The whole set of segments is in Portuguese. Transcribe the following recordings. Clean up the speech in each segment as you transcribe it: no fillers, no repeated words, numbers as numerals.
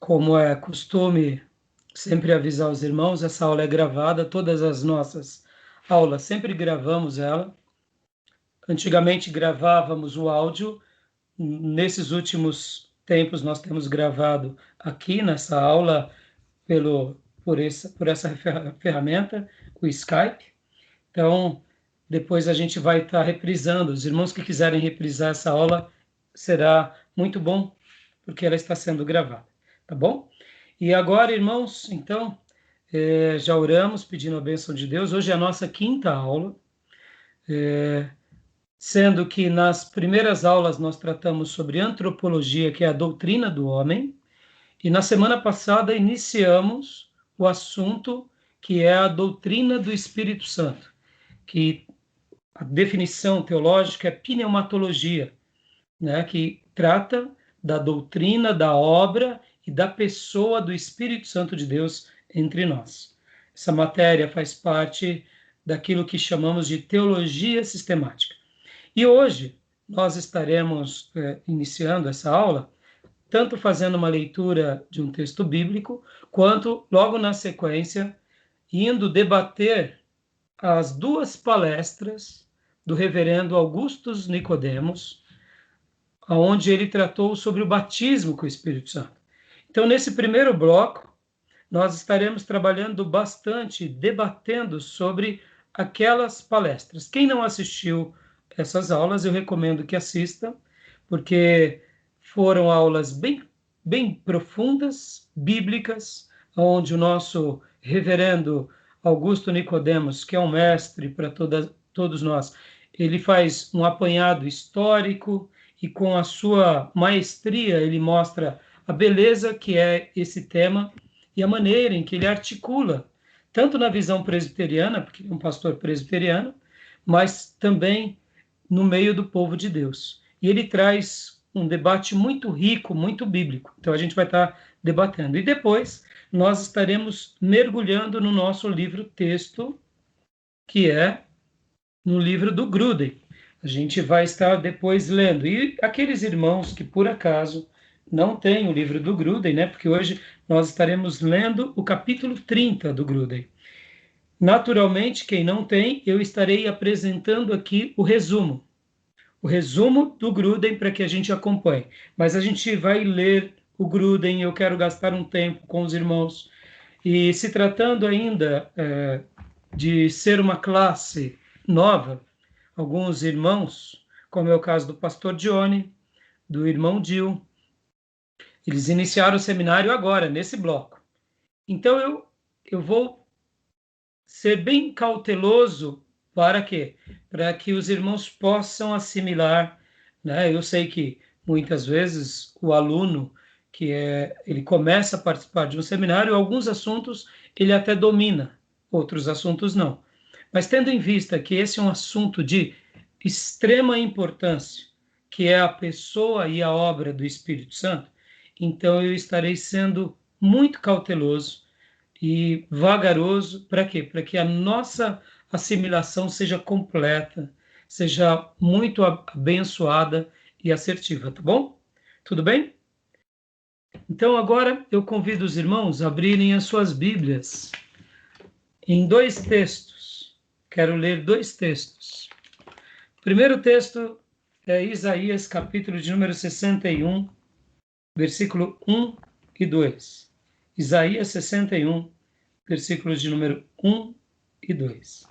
Como é costume sempre avisar os irmãos, essa aula é gravada, todas as nossas aulas sempre gravamos ela. Antigamente gravávamos o áudio, nesses últimos tempos nós temos gravado aqui nessa aula por essa ferramenta, o Skype. Então, depois a gente vai estar reprisando. Os irmãos que quiserem reprisar essa aula, será muito bom, porque ela está sendo gravada, tá bom? E agora, irmãos, então, já oramos pedindo a bênção de Deus. Hoje é a nossa quinta aula, sendo que nas primeiras aulas nós tratamos sobre antropologia, que é a doutrina do homem, e na semana passada iniciamos o assunto que é a doutrina do Espírito Santo, que a definição teológica é pneumatologia, né, que trata da doutrina, da obra e da pessoa do Espírito Santo de Deus entre nós. Essa matéria faz parte daquilo que chamamos de teologia sistemática. E hoje nós estaremos iniciando essa aula, tanto fazendo uma leitura de um texto bíblico, quanto, logo na sequência, indo debater as duas palestras do reverendo Augustus Nicodemos, onde ele tratou sobre o batismo com o Espírito Santo. Então, nesse primeiro bloco, nós estaremos trabalhando bastante, debatendo sobre aquelas palestras. Quem não assistiu essas aulas, eu recomendo que assista, porque foram aulas bem profundas, bíblicas, onde o nosso reverendo Augusto Nicodemos, que é um mestre para todos nós, ele faz um apanhado histórico e com a sua maestria ele mostra a beleza que é esse tema e a maneira em que ele articula, tanto na visão presbiteriana, porque ele é um pastor presbiteriano, mas também no meio do povo de Deus. E ele traz um debate muito rico, muito bíblico. Então a gente vai estar debatendo. E depois nós estaremos mergulhando no nosso livro-texto, que é no livro do Gruden. A gente vai estar depois lendo. E aqueles irmãos que, por acaso, não têm o livro do Gruden, né? Porque hoje nós estaremos lendo o capítulo 30 do Gruden. Naturalmente, quem não tem, eu estarei apresentando aqui o resumo do Gruden para que a gente acompanhe. Mas a gente vai ler o Gruden, eu quero gastar um tempo com os irmãos. E se tratando ainda de ser uma classe nova, alguns irmãos, como é o caso do pastor Johnny, do irmão Dil, eles iniciaram o seminário agora, nesse bloco. Então eu vou ser bem cauteloso para quê? Para que os irmãos possam assimilar, né? Eu sei que muitas vezes o aluno ele começa a participar de um seminário, alguns assuntos ele até domina, outros assuntos não. Mas tendo em vista que esse é um assunto de extrema importância, que é a pessoa e a obra do Espírito Santo, então eu estarei sendo muito cauteloso e vagaroso, para quê? Para que a nossa assimilação seja completa, seja muito abençoada e assertiva, tá bom? Tudo bem? Então agora eu convido os irmãos a abrirem as suas Bíblias em dois textos. Quero ler dois textos. O primeiro texto é Isaías, capítulo de número 61, versículo 1 e 2. Isaías 61, versículos de número 1 e 2.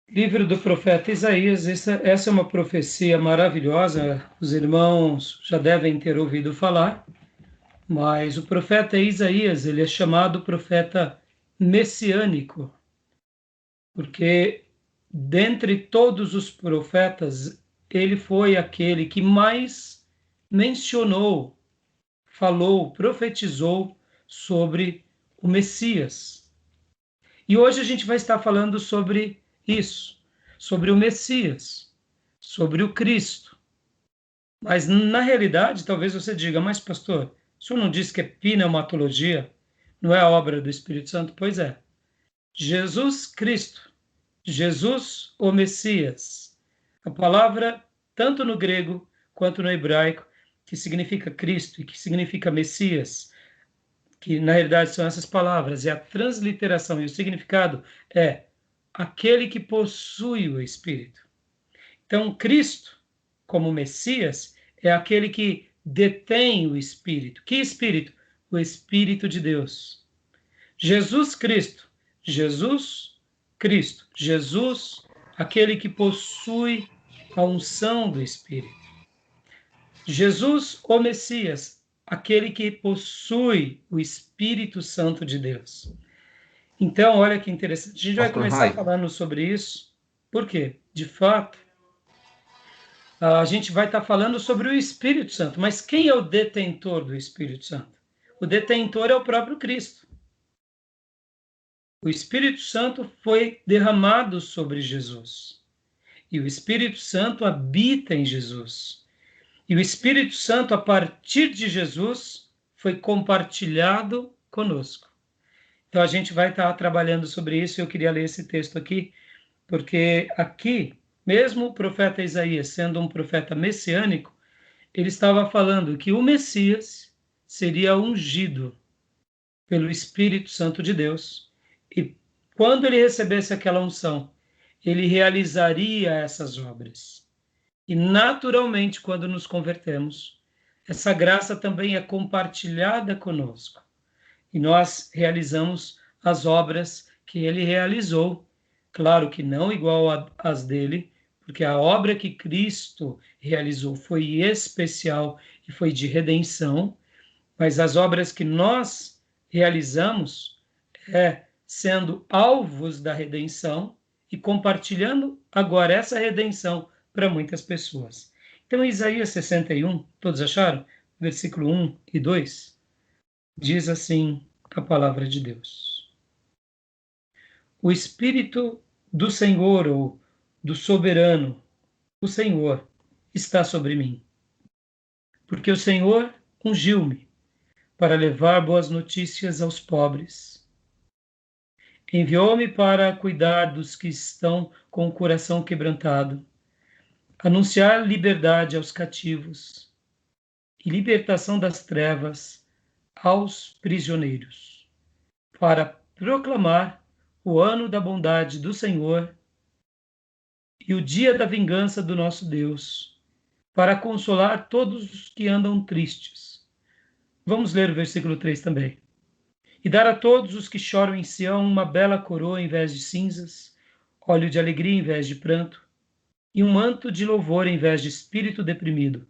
Livro do profeta Isaías, essa é uma profecia maravilhosa, os irmãos já devem ter ouvido falar, mas o profeta Isaías, ele é chamado profeta messiânico, porque dentre todos os profetas, ele foi aquele que mais mencionou, falou, profetizou sobre o Messias. E hoje a gente vai estar falando sobre isso, sobre o Messias, sobre o Cristo. Mas, na realidade, talvez você diga, mas pastor, o senhor não disse que é pneumatologia? não é obra do Espírito Santo? Pois é. Jesus Cristo, Jesus o Messias. A palavra, tanto no grego quanto no hebraico, que significa Cristo e que significa Messias, que na realidade são essas palavras, e a transliteração e o significado é aquele que possui o Espírito. Então, Cristo, como Messias, é aquele que detém o Espírito. Que Espírito? O Espírito de Deus. Jesus Cristo, Jesus Cristo, Jesus, aquele que possui a unção do Espírito. Jesus, o Messias, aquele que possui o Espírito Santo de Deus. Então, olha que interessante. A gente vai começar falando sobre isso. Por quê? De fato, a gente vai estar falando sobre o Espírito Santo. Mas quem é o detentor do Espírito Santo? O detentor é o próprio Cristo. O Espírito Santo foi derramado sobre Jesus. E o Espírito Santo habita em Jesus. E o Espírito Santo, a partir de Jesus, foi compartilhado conosco. Então, a gente vai estar trabalhando sobre isso. Eu queria ler esse texto aqui, porque aqui, mesmo o profeta Isaías, sendo um profeta messiânico, ele estava falando que o Messias seria ungido pelo Espírito Santo de Deus. E quando ele recebesse aquela unção, ele realizaria essas obras. E, naturalmente, quando nos convertemos, essa graça também é compartilhada conosco. E nós realizamos as obras que ele realizou. Claro que não igual às dele, porque a obra que Cristo realizou foi especial e foi de redenção, mas as obras que nós realizamos sendo alvos da redenção e compartilhando agora essa redenção para muitas pessoas. Então, Isaías 61, todos acharam? Versículo 1 e 2, diz assim a palavra de Deus. O Espírito do Senhor, ou do Soberano, o Senhor, está sobre mim, porque o Senhor ungiu-me para levar boas notícias aos pobres. Enviou-me para cuidar dos que estão com o coração quebrantado, anunciar liberdade aos cativos e libertação das trevas aos prisioneiros, para proclamar o ano da bondade do Senhor e o dia da vingança do nosso Deus, para consolar todos os que andam tristes. Vamos ler o versículo 3 também. E dar a todos os que choram em Sião uma bela coroa em vez de cinzas, óleo de alegria em vez de pranto, e um manto de louvor em vez de espírito deprimido.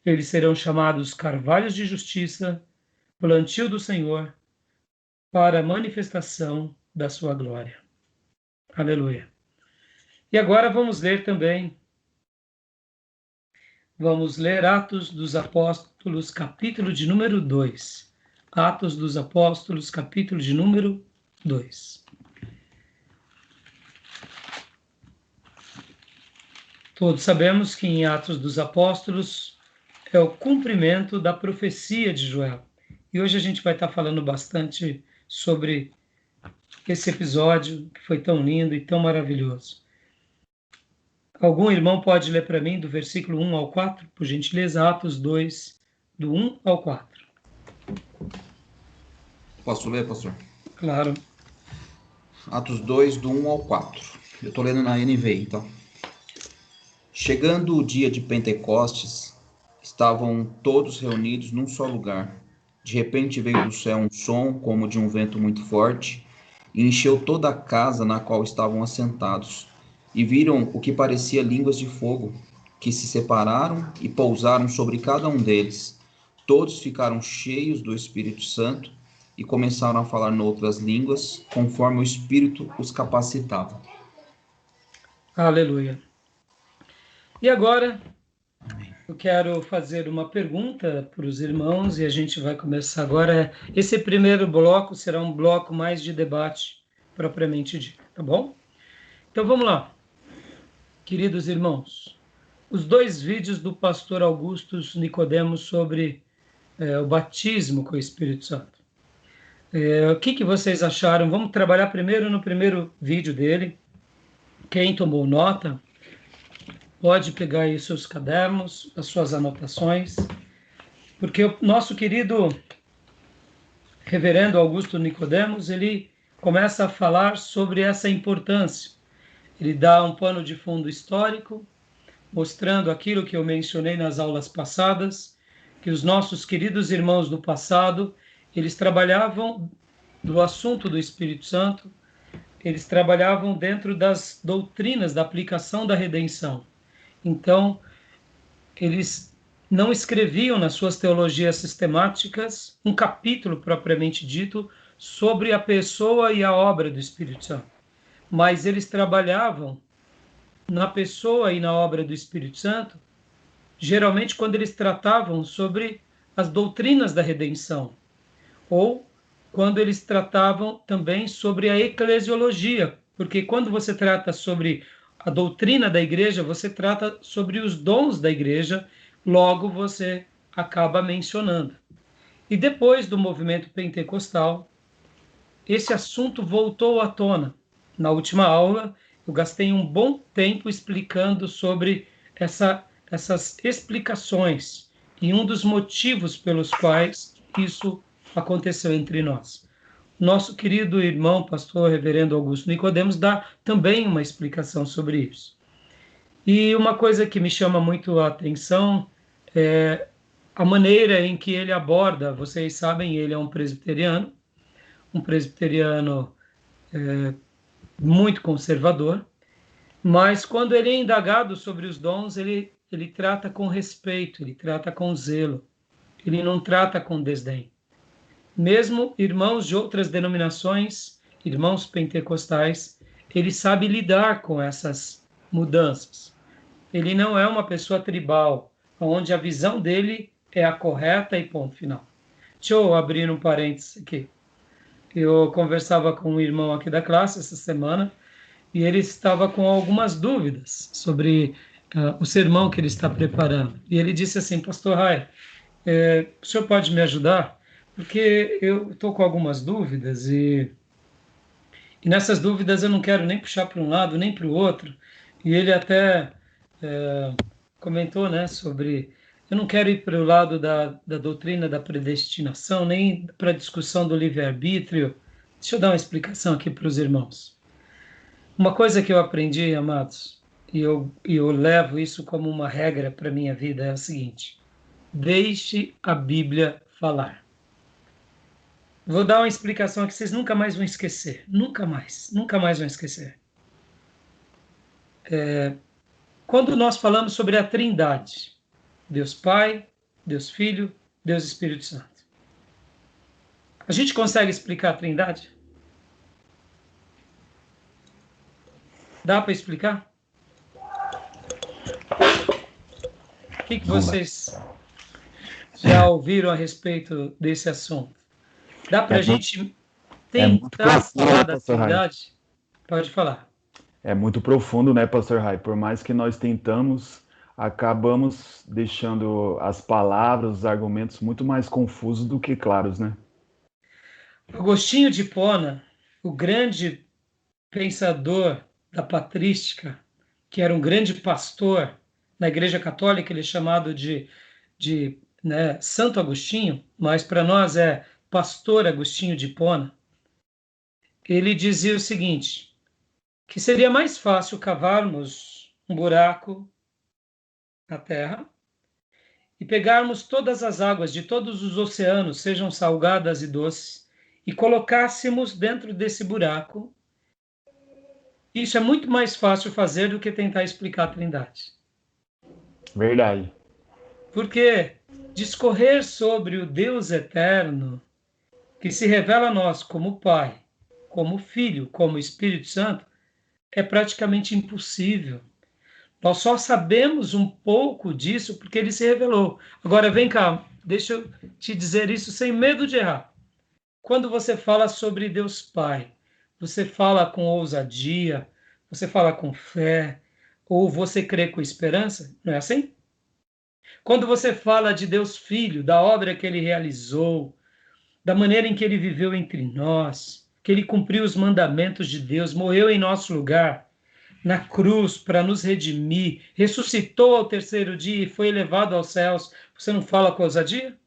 Eles serão chamados carvalhos de justiça, plantio do Senhor, para a manifestação da sua glória. Aleluia. E agora vamos ler também, Atos dos Apóstolos, capítulo de número 2. Atos dos Apóstolos, capítulo de número 2. Todos sabemos que em Atos dos Apóstolos é o cumprimento da profecia de Joel. E hoje a gente vai estar falando bastante sobre esse episódio que foi tão lindo e tão maravilhoso. Algum irmão pode ler para mim do versículo 1 ao 4? Por gentileza, Atos 2, do 1 ao 4. Posso ler, pastor? Claro. Atos 2, do 1 ao 4. Eu estou lendo na NVI, então. Chegando o dia de Pentecostes, estavam todos reunidos num só lugar. De repente veio do céu um som como de um vento muito forte e encheu toda a casa na qual estavam assentados. E viram o que parecia línguas de fogo, que se separaram e pousaram sobre cada um deles. Todos ficaram cheios do Espírito Santo e começaram a falar noutras línguas, conforme o Espírito os capacitava. Aleluia. E agora, eu quero fazer uma pergunta para os irmãos e a gente vai começar agora. Esse primeiro bloco será um bloco mais de debate, propriamente dito, tá bom? Então vamos lá. Queridos irmãos, os 2 vídeos do pastor Augusto Nicodemos sobre o batismo com o Espírito Santo. O que vocês acharam? Vamos trabalhar primeiro no primeiro vídeo dele. Quem tomou nota, pode pegar aí os seus cadernos, as suas anotações, porque o nosso querido reverendo Augusto Nicodemos, ele começa a falar sobre essa importância. Ele dá um pano de fundo histórico, mostrando aquilo que eu mencionei nas aulas passadas, que os nossos queridos irmãos do passado, eles trabalhavam do assunto do Espírito Santo, eles trabalhavam dentro das doutrinas da aplicação da redenção. Então, eles não escreviam nas suas teologias sistemáticas um capítulo propriamente dito sobre a pessoa e a obra do Espírito Santo, mas eles trabalhavam na pessoa e na obra do Espírito Santo, geralmente quando eles tratavam sobre as doutrinas da redenção, ou quando eles tratavam também sobre a eclesiologia, porque quando você trata sobre a doutrina da igreja, você trata sobre os dons da igreja, logo você acaba mencionando. E depois do movimento pentecostal, esse assunto voltou à tona. Na última aula, eu gastei um bom tempo explicando sobre essas explicações e um dos motivos pelos quais isso aconteceu entre nós. Nosso querido irmão, pastor reverendo Augusto Nicodemos, dá também uma explicação sobre isso. E uma coisa que me chama muito a atenção é a maneira em que ele aborda. Vocês sabem, ele é um presbiteriano muito conservador, mas quando ele é indagado sobre os dons, ele trata com respeito, ele trata com zelo, ele não trata com desdém. Mesmo irmãos de outras denominações, irmãos pentecostais, ele sabe lidar com essas mudanças. Ele não é uma pessoa tribal, onde a visão dele é a correta e ponto final. Deixa eu abrir um parênteses aqui. Eu conversava com um irmão aqui da classe essa semana e ele estava com algumas dúvidas sobre o sermão que ele está preparando. E ele disse assim, pastor Rai, o senhor pode me ajudar? Porque eu estou com algumas dúvidas e nessas dúvidas eu não quero nem puxar para um lado nem para o outro. E ele até comentou, né, sobre... Eu não quero ir para o lado da doutrina da predestinação, nem para a discussão do livre-arbítrio. Deixa eu dar uma explicação aqui para os irmãos. Uma coisa que eu aprendi, amados, e eu levo isso como uma regra para a minha vida, é o seguinte: deixe a Bíblia falar. Vou dar uma explicação que vocês nunca mais vão esquecer. Nunca mais vão esquecer. Quando nós falamos sobre a Trindade, Deus Pai, Deus Filho, Deus Espírito Santo, a gente consegue explicar a Trindade? Dá para explicar? O que vocês já ouviram a respeito desse assunto? Dá para a gente tentar falar da Trindade? Pode falar. É muito profundo, né, pastor Rai? Por mais que nós tentamos, acabamos deixando as palavras, os argumentos muito mais confusos do que claros, né? Agostinho de Hipona, o grande pensador da patrística, que era um grande pastor na Igreja Católica, ele é chamado de Santo Agostinho, mas para nós é Pastor Agostinho de Hipona. Ele dizia o seguinte, que seria mais fácil cavarmos um buraco na Terra e pegarmos todas as águas de todos os oceanos, sejam salgadas e doces, e colocássemos dentro desse buraco. Isso é muito mais fácil fazer do que tentar explicar a Trindade. Verdade. Porque discorrer sobre o Deus eterno, que se revela a nós como Pai, como Filho, como Espírito Santo, é praticamente impossível. Nós só sabemos um pouco disso porque ele se revelou. Agora, vem cá, deixa eu te dizer isso sem medo de errar. Quando você fala sobre Deus Pai, você fala com ousadia, você fala com fé, ou você crê com esperança? Não é assim? Quando você fala de Deus Filho, da obra que ele realizou, da maneira em que ele viveu entre nós, que ele cumpriu os mandamentos de Deus, morreu em nosso lugar na cruz para nos redimir, ressuscitou ao terceiro dia e foi elevado aos céus. Você não fala com ousadia?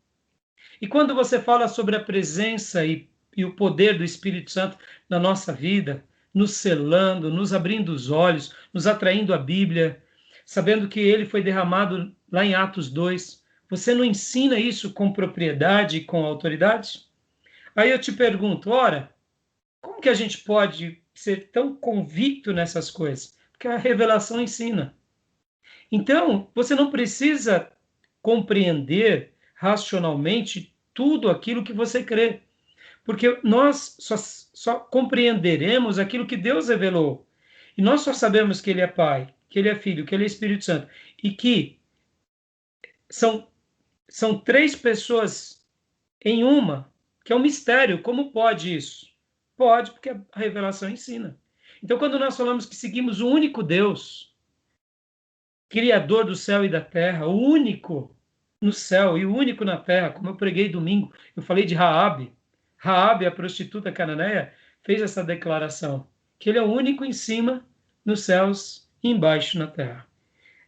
E quando você fala sobre a presença e o poder do Espírito Santo na nossa vida, nos selando, nos abrindo os olhos, nos atraindo à Bíblia, sabendo que ele foi derramado lá em Atos 2, você não ensina isso com propriedade e com autoridade? Aí eu te pergunto, ora, como que a gente pode ser tão convicto nessas coisas? Porque a revelação ensina. Então, você não precisa compreender racionalmente tudo aquilo que você crê, porque nós só compreenderemos aquilo que Deus revelou. E nós só sabemos que Ele é Pai, que Ele é Filho, que Ele é Espírito Santo, e que são três pessoas em uma, que é um mistério. Como pode isso? Pode, porque a revelação ensina. Então, quando nós falamos que seguimos o único Deus, Criador do céu e da terra, o único no céu e o único na terra, como eu preguei domingo, eu falei de Raabe. Raabe, a prostituta cananeia, fez essa declaração, que ele é o único em cima nos céus e embaixo na terra.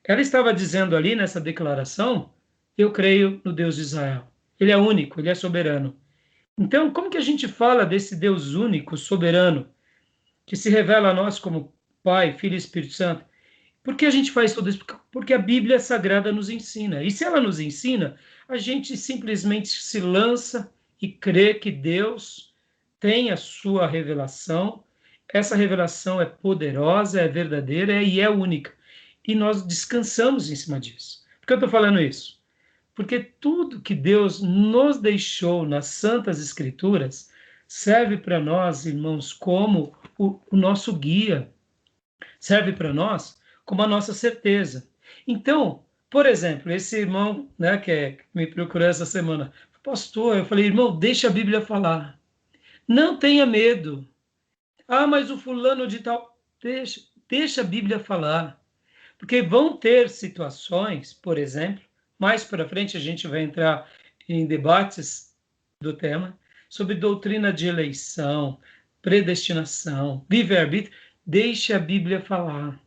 Ela estava dizendo ali nessa declaração, eu creio no Deus de Israel. Ele é único, ele é soberano. Então, como que a gente fala desse Deus único, soberano, que se revela a nós como Pai, Filho e Espírito Santo? Por que a gente faz tudo isso? Porque a Bíblia Sagrada nos ensina. E se ela nos ensina, a gente simplesmente se lança e crê que Deus tem a sua revelação. Essa revelação é poderosa, é verdadeira e é única. E nós descansamos em cima disso. Por que eu estou falando isso? Porque tudo que Deus nos deixou nas Santas Escrituras serve para nós, irmãos, como o nosso guia. Serve para nós como a nossa certeza. Então, por exemplo, esse irmão, né, que me procurou essa semana, pastor, eu falei, irmão, deixa a Bíblia falar. Não tenha medo. Ah, mas o fulano de tal, deixa a Bíblia falar. Porque vão ter situações, por exemplo, mais para frente a gente vai entrar em debates do tema, sobre doutrina de eleição, predestinação, livre-arbítrio. Deixe a Bíblia falar.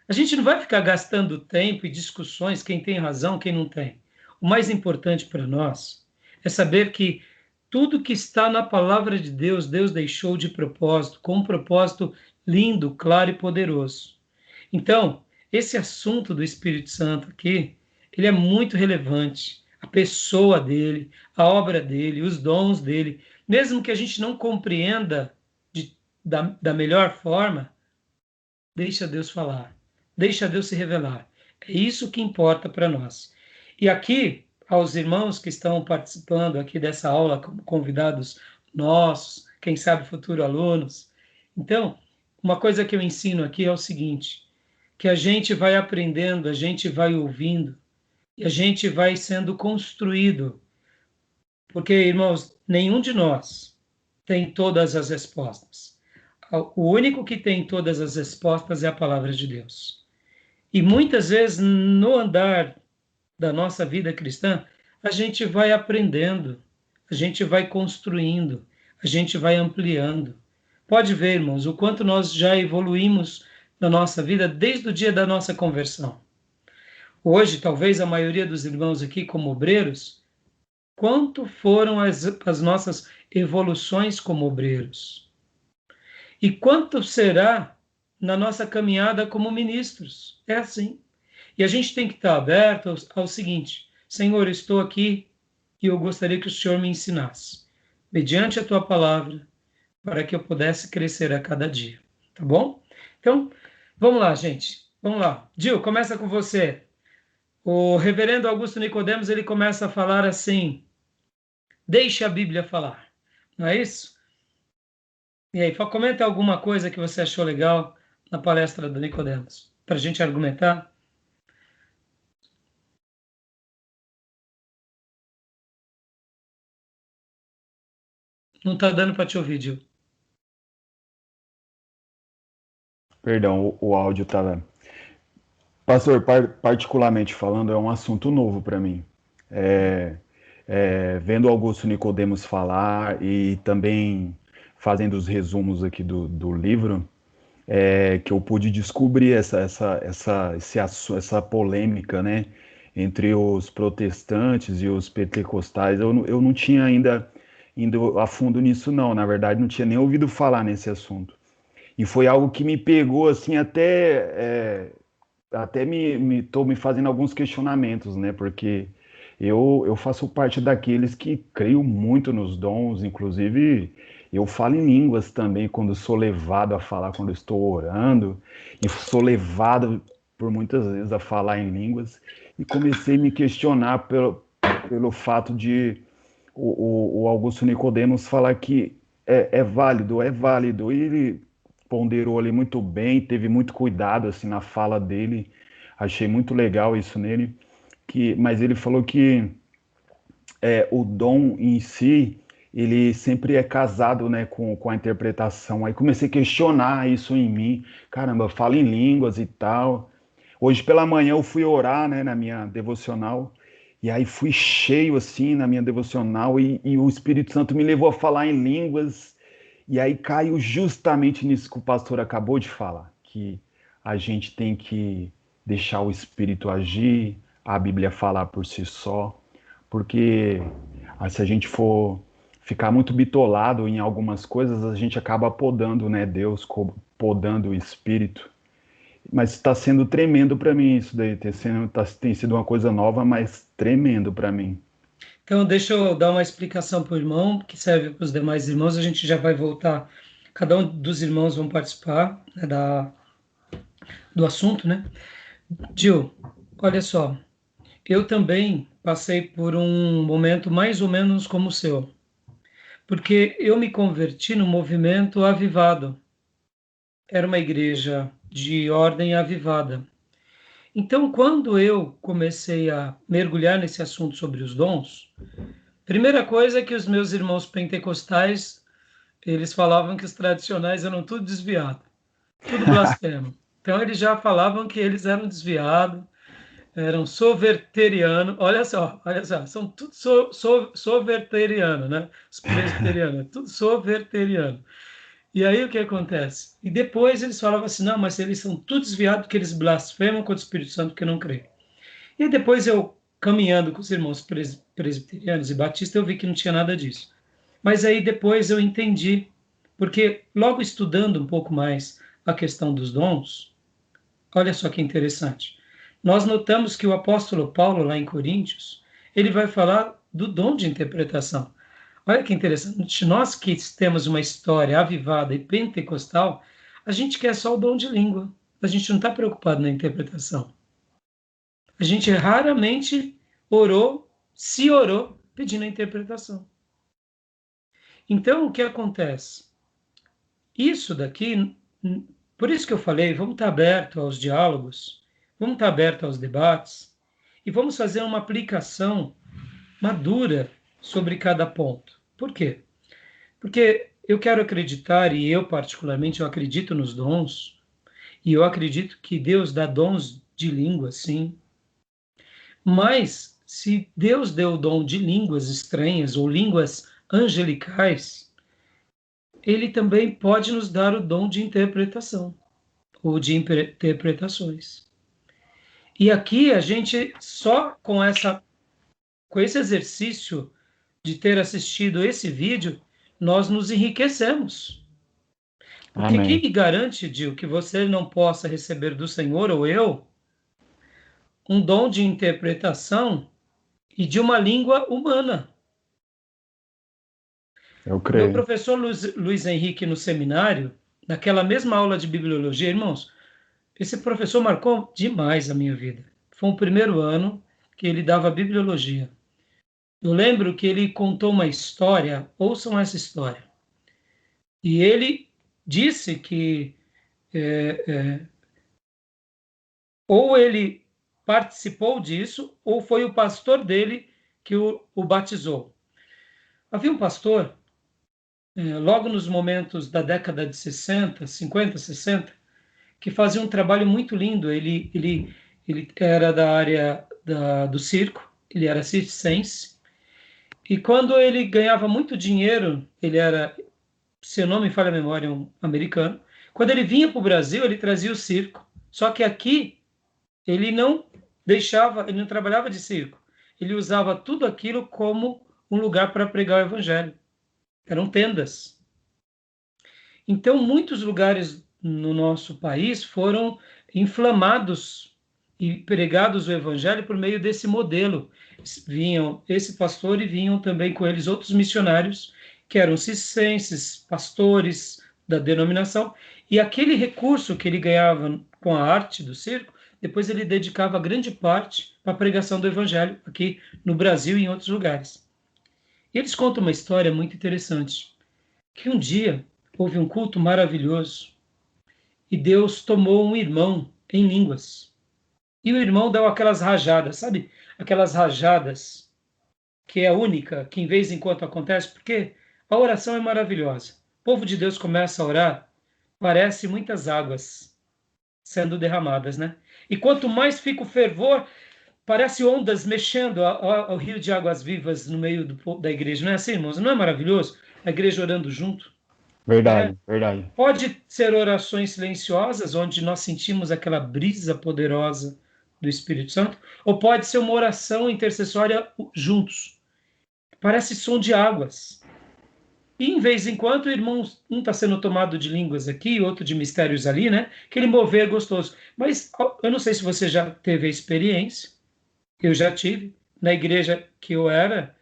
A gente não vai ficar gastando tempo e discussões quem tem razão, quem não tem. O mais importante para nós é saber que tudo que está na palavra de Deus, Deus deixou de propósito, com um propósito lindo, claro e poderoso. Então, esse assunto do Espírito Santo aqui, ele é muito relevante. A pessoa dele, a obra dele, os dons dele, mesmo que a gente não compreenda da melhor forma, deixa Deus falar, deixa Deus se revelar. É isso que importa para nós. E aqui, aos irmãos que estão participando aqui dessa aula como convidados nossos, quem sabe futuros alunos. Então, uma coisa que eu ensino aqui é o seguinte, que a gente vai aprendendo, a gente vai ouvindo, e a gente vai sendo construído. Porque, irmãos, nenhum de nós tem todas as respostas. O único que tem todas as respostas é a palavra de Deus. E muitas vezes, no andar da nossa vida cristã, a gente vai aprendendo, a gente vai construindo, a gente vai ampliando. Pode ver, irmãos, o quanto nós já evoluímos na nossa vida desde o dia da nossa conversão. Hoje, talvez a maioria dos irmãos aqui, como obreiros, quanto foram as nossas evoluções como obreiros? E quanto será na nossa caminhada como ministros? É assim. E a gente tem que estar aberto ao seguinte: Senhor, eu estou aqui e eu gostaria que o Senhor me ensinasse, mediante a tua palavra, para que eu pudesse crescer a cada dia. Tá bom? Então, vamos lá, gente. Vamos lá. Gil, começa com você. O reverendo Augusto Nicodemos, ele começa a falar assim: deixe a Bíblia falar. Não é isso? E aí, comenta alguma coisa que você achou legal na palestra do Nicodemos, para a gente argumentar. Não está dando para te ouvir, Gil. Perdão, o áudio estava... Pastor, particularmente falando, é um assunto novo para mim. vendo Augusto Nicodemos falar e também fazendo os resumos aqui do livro, que eu pude descobrir essa polêmica, né, entre os protestantes e os pentecostais. Eu não tinha ainda ido a fundo nisso, não. Na verdade, não tinha nem ouvido falar nesse assunto. E foi algo que me pegou, assim, até tô me fazendo alguns questionamentos, né? Porque eu faço parte daqueles que creio muito nos dons, inclusive eu falo em línguas também quando sou levado a falar, quando estou orando, e sou levado por muitas vezes a falar em línguas, e comecei a me questionar pelo fato de o Augusto Nicodemos falar que é válido, e ele ponderou ali muito bem, teve muito cuidado assim na fala dele, achei muito legal isso nele, mas ele falou que o dom em si, ele sempre é casado, né, com a interpretação. Aí comecei a questionar isso em mim, caramba, eu falo em línguas e tal. Hoje pela manhã eu fui orar, né, na minha devocional, e aí fui cheio assim na minha devocional, e o Espírito Santo me levou a falar em línguas, e aí caiu justamente nisso que o pastor acabou de falar, que a gente tem que deixar o Espírito agir, a Bíblia falar por si só, porque se a gente for ficar muito bitolado em algumas coisas, a gente acaba podando, né, Deus, podando o Espírito. Mas está sendo tremendo para mim isso daí, tem sido uma coisa nova, mas tremendo para mim. Então, deixa eu dar uma explicação para o irmão, que serve para os demais irmãos. A gente já vai voltar, cada um dos irmãos vão participar, né, do assunto, né? Gil, olha só, eu também passei por um momento mais ou menos como o seu, porque eu me converti no movimento avivado. Era uma igreja de ordem avivada. Então, quando eu comecei a mergulhar nesse assunto sobre os dons, primeira coisa é que os meus irmãos pentecostais, eles falavam que os tradicionais eram tudo desviado, tudo blasfemo. Então, eles já falavam que eles eram desviados, eram soverterianos. Olha só, são tudo soverteriano, né? Os presbiterianos, é tudo soverteriano. E aí o que acontece? E depois eles falavam assim, não, mas eles são tudo desviados porque eles blasfemam contra o Espírito Santo que não creem. E depois eu, caminhando com os irmãos presbiterianos e batistas, eu vi que não tinha nada disso. Mas aí depois eu entendi, porque logo estudando um pouco mais a questão dos dons, olha só que interessante. Nós notamos que o apóstolo Paulo, lá em Coríntios, ele vai falar do dom de interpretação. Olha que interessante. Nós que temos uma história avivada e pentecostal, a gente quer só o dom de língua. A gente não está preocupado na interpretação. A gente raramente orou, se orou, pedindo a interpretação. Então, o que acontece? Isso daqui, por isso que eu falei, vamos estar aberto aos diálogos, vamos estar aberto aos debates e vamos fazer uma aplicação madura sobre cada ponto. Por quê? Porque eu quero acreditar, e eu particularmente eu acredito nos dons, e eu acredito que Deus dá dons de língua, sim, mas se Deus deu o dom de línguas estranhas ou línguas angelicais, ele também pode nos dar o dom de interpretação ou de interpretações. E aqui a gente só com esse exercício de ter assistido esse vídeo, nós nos enriquecemos. Porque quem Amém. me garante, Dil, que você não possa receber do Senhor ou eu um dom de interpretação e de uma língua humana? Eu Meu creio. professor Luiz Henrique, no seminário, naquela mesma aula de bibliologia, irmãos, esse professor marcou demais a minha vida. Foi o primeiro ano que ele dava bibliologia. Eu lembro que ele contou uma história, ouçam essa história. E ele disse que ou ele participou disso, ou foi o pastor dele que o batizou. Havia um pastor, logo nos momentos da década de 60, 50, 60, que fazia um trabalho muito lindo. Ele era da área do circo, ele era circense, E quando ele ganhava muito dinheiro, ele era, se eu não me falha a memória, um americano. Quando ele vinha para o Brasil, ele trazia o circo. Só que aqui ele não deixava, ele não trabalhava de circo. Ele usava tudo aquilo como um lugar para pregar o evangelho. Eram tendas. Então, muitos lugares no nosso país foram inflamados e pregados o evangelho por meio desse modelo. Vinham esse pastor e vinham também com eles outros missionários, que eram cistenses, pastores da denominação, e aquele recurso que ele ganhava com a arte do circo, depois ele dedicava grande parte para a pregação do evangelho aqui no Brasil e em outros lugares. E eles contam uma história muito interessante, que um dia houve um culto maravilhoso e Deus tomou um irmão em línguas. E o irmão deu aquelas rajadas, sabe? Aquelas rajadas que é única, que em vez em quando acontece, porque a oração é maravilhosa. O povo de Deus começa a orar, parece muitas águas sendo derramadas, né? E quanto mais fica o fervor, parece ondas mexendo ao rio de águas vivas no meio da igreja. Não é assim, irmãos? Não é maravilhoso? A igreja orando junto? É. Verdade, verdade. Pode ser orações silenciosas, onde nós sentimos aquela brisa poderosa do Espírito Santo, ou pode ser uma oração intercessória juntos. Parece som de águas. E, em vez em quando, o irmão, um está sendo tomado de línguas aqui, outro de mistérios ali, né? Aquele mover gostoso. Mas eu não sei se você já teve a experiência, eu já tive, na igreja que eu era,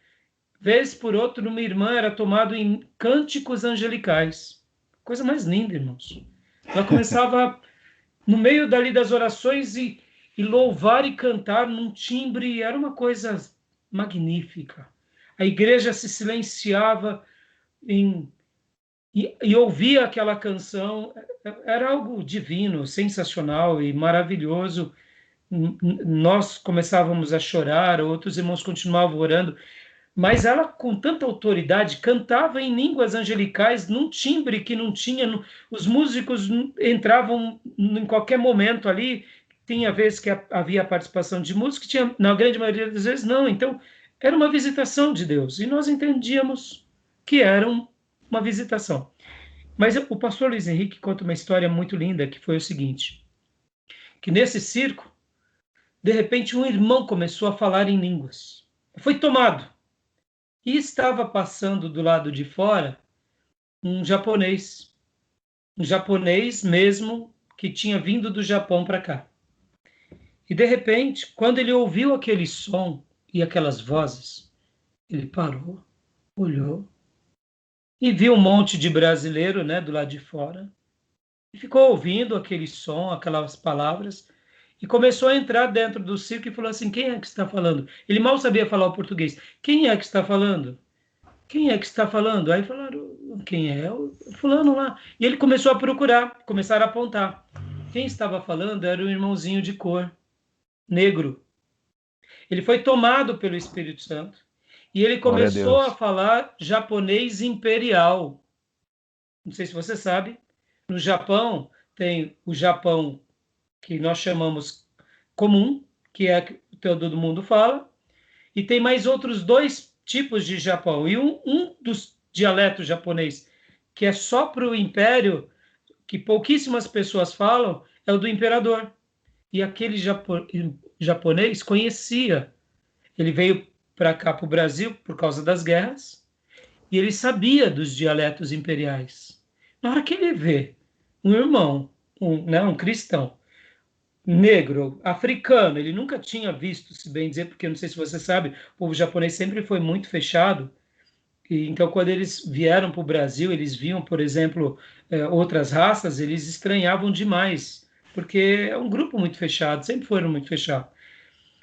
vez por outra, uma irmã era tomada em cânticos angelicais. Coisa mais linda, irmãos. Ela começava, no meio dali das orações, e louvar e cantar num timbre, era uma coisa magnífica. A igreja se silenciava e ouvia aquela canção, era algo divino, sensacional e maravilhoso. Nós começávamos a chorar, outros irmãos continuavam orando, mas ela, com tanta autoridade, cantava em línguas angelicais, num timbre que não tinha. Os músicos entravam em qualquer momento ali. Tinha vezes que havia participação de música, tinha, na grande maioria das vezes, não. Então, era uma visitação de Deus. E nós entendíamos que era uma visitação. Mas o pastor Luiz Henrique conta uma história muito linda, que foi o seguinte, que nesse circo, de repente, um irmão começou a falar em línguas. Foi tomado. E estava passando do lado de fora um japonês mesmo que tinha vindo do Japão para cá. E de repente, quando ele ouviu aquele som e aquelas vozes, ele parou, olhou e viu um monte de brasileiro, né, do lado de fora. E ficou ouvindo aquele som, aquelas palavras, e começou a entrar dentro do circo e falou assim: quem é que está falando? Ele mal sabia falar o português. Quem é que está falando? Quem é que está falando? Aí falaram: quem é? O fulano lá. E ele começou a procurar, começaram a apontar. Quem estava falando era o irmãozinho de cor, negro. Ele foi tomado pelo Espírito Santo e ele Glória a começou a Deus. falar japonês imperial. Não sei se você sabe, no Japão tem o Japão que nós chamamos comum, que é o que todo mundo fala, e tem mais outros dois tipos de Japão. E um dos dialetos japonês, que é só para o império, que pouquíssimas pessoas falam, é o do imperador. E aquele japonês conhecia. Ele veio para cá, para o Brasil, por causa das guerras, e ele sabia dos dialetos imperiais. Na hora que ele vê um irmão, um cristão, negro, africano, ele nunca tinha visto, se bem dizer, porque eu não sei se você sabe, o povo japonês sempre foi muito fechado, e então quando eles vieram para o Brasil, eles viam, por exemplo, outras raças, eles estranhavam demais, porque é um grupo muito fechado, sempre foram muito fechados.